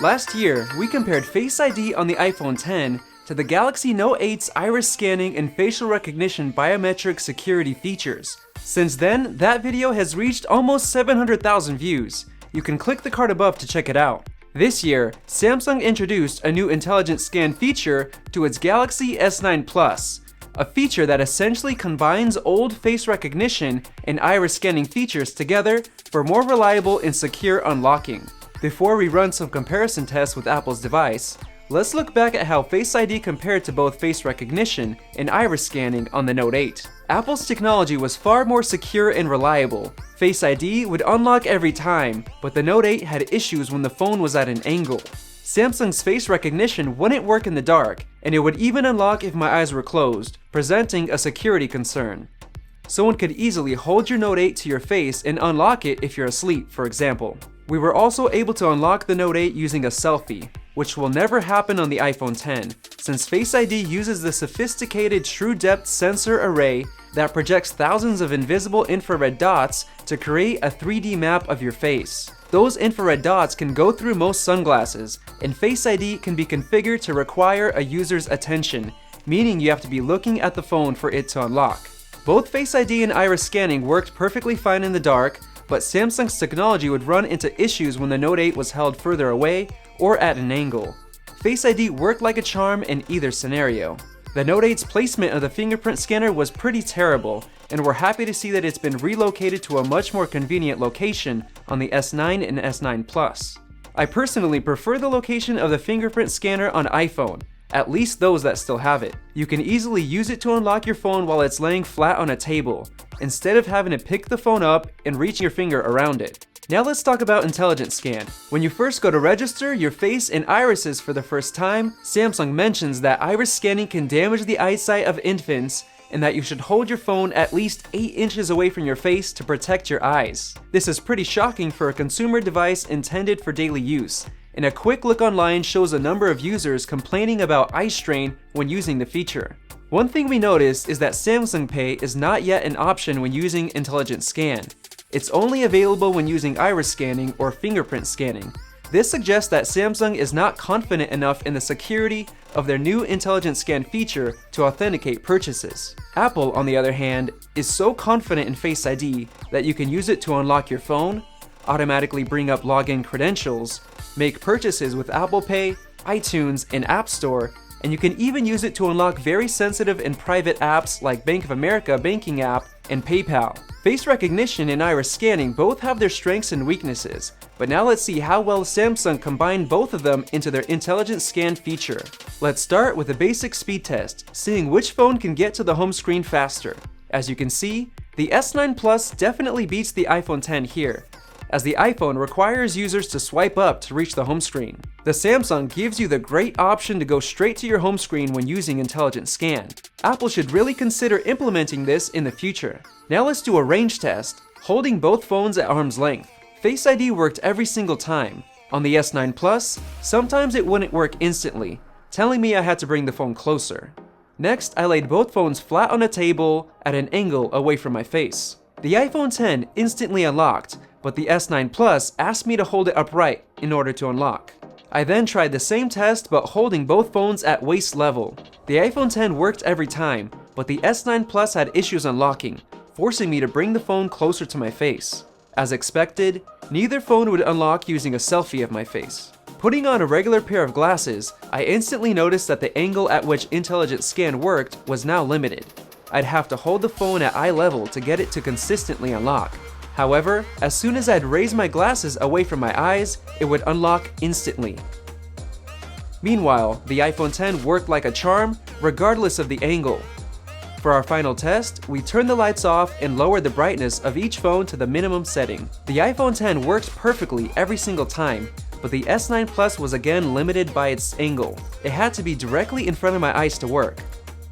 Last year, we compared Face ID on the iPhone X to the Galaxy Note 8's iris scanning and facial recognition biometric security features. Since then, that video has reached almost 700,000 views. You can click the card above to check it out. This year, Samsung introduced a new intelligent scan feature to its Galaxy S9 Plus, a feature that essentially combines old face recognition and iris scanning features together for more reliable and secure unlocking. Before we run some comparison tests with Apple's device, let's look back at how Face ID compared to both face recognition and iris scanning on the Note 8. Apple's technology was far more secure and reliable. Face ID would unlock every time, but the Note 8 had issues when the phone was at an angle. Samsung's face recognition wouldn't work in the dark, and it would even unlock if my eyes were closed, presenting a security concern. Someone could easily hold your Note 8 to your face and unlock it if you're asleep, for example. We were also able to unlock the Note 8 using a selfie, which will never happen on the iPhone X, since Face ID uses the sophisticated True Depth sensor array that projects thousands of invisible infrared dots to create a 3D map of your face. Those infrared dots can go through most sunglasses, and Face ID can be configured to require a user's attention, meaning you have to be looking at the phone for it to unlock. Both Face ID and iris scanning worked perfectly fine in the dark, but Samsung's technology would run into issues when the Note 8 was held further away or at an angle. Face ID worked like a charm in either scenario. The Note 8's placement of the fingerprint scanner was pretty terrible, and we're happy to see that it's been relocated to a much more convenient location on the S9 and S9 Plus. I personally prefer the location of the fingerprint scanner on iPhone, at least those that still have it. You can easily use it to unlock your phone while it's laying flat on a table, instead of having to pick the phone up and reach your finger around it. Now let's talk about Intelligent Scan. When you first go to register your face and irises for the first time, Samsung mentions that iris scanning can damage the eyesight of infants and that you should hold your phone at least 8 inches away from your face to protect your eyes. This is pretty shocking for a consumer device intended for daily use, and a quick look online shows a number of users complaining about eye strain when using the feature. One thing we noticed is that Samsung Pay is not yet an option when using Intelligent Scan. It's only available when using iris scanning or fingerprint scanning. This suggests that Samsung is not confident enough in the security of their new Intelligent Scan feature to authenticate purchases. Apple, on the other hand, is so confident in Face ID that you can use it to unlock your phone, automatically bring up login credentials, make purchases with Apple Pay, iTunes, and App Store, and you can even use it to unlock very sensitive and private apps like Bank of America banking app and PayPal. Face recognition and iris scanning both have their strengths and weaknesses, but now let's see how well Samsung combined both of them into their Intelligent Scan feature. Let's start with a basic speed test, seeing which phone can get to the home screen faster. As you can see, the S9 Plus definitely beats the iPhone X here, as the iPhone requires users to swipe up to reach the home screen. The Samsung gives you the great option to go straight to your home screen when using Intelligent Scan. Apple should really consider implementing this in the future. Now let's do a range test, holding both phones at arm's length. Face ID worked every single time. On the S9 Plus, sometimes it wouldn't work instantly, telling me I had to bring the phone closer. Next, I laid both phones flat on a table at an angle away from my face. The iPhone X instantly unlocked, but the S9 Plus asked me to hold it upright in order to unlock. I then tried the same test but holding both phones at waist level. The iPhone X worked every time, but the S9 Plus had issues unlocking, forcing me to bring the phone closer to my face. As expected, neither phone would unlock using a selfie of my face. Putting on a regular pair of glasses, I instantly noticed that the angle at which Intelligent Scan worked was now limited. I'd have to hold the phone at eye level to get it to consistently unlock. However, as soon as I'd raise my glasses away from my eyes, it would unlock instantly. Meanwhile, the iPhone X worked like a charm, regardless of the angle. For our final test, we turned the lights off and lowered the brightness of each phone to the minimum setting. The iPhone X worked perfectly every single time, but the S9 Plus was again limited by its angle. It had to be directly in front of my eyes to work.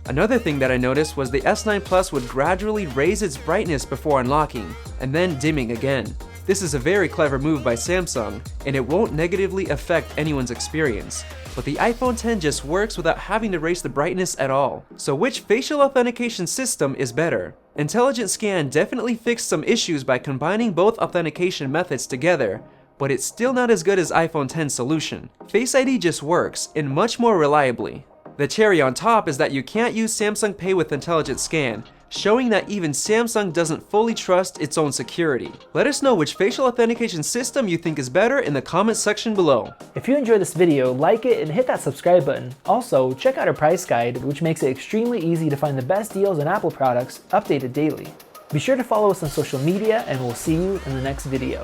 Another thing that I noticed was the S9 Plus would gradually raise its brightness before unlocking, and then dimming again. This is a very clever move by Samsung, and it won't negatively affect anyone's experience. But the iPhone X just works without having to raise the brightness at all. So which facial authentication system is better? Intelligent Scan definitely fixed some issues by combining both authentication methods together, but it's still not as good as iPhone X's solution. Face ID just works, and much more reliably. The cherry on top is that you can't use Samsung Pay with Intelligent Scan, showing that even Samsung doesn't fully trust its own security. Let us know which facial authentication system you think is better in the comments section below. If you enjoyed this video, like it and hit that subscribe button. Also, check out our price guide, which makes it extremely easy to find the best deals on Apple products, updated daily. Be sure to follow us on social media, and we'll see you in the next video.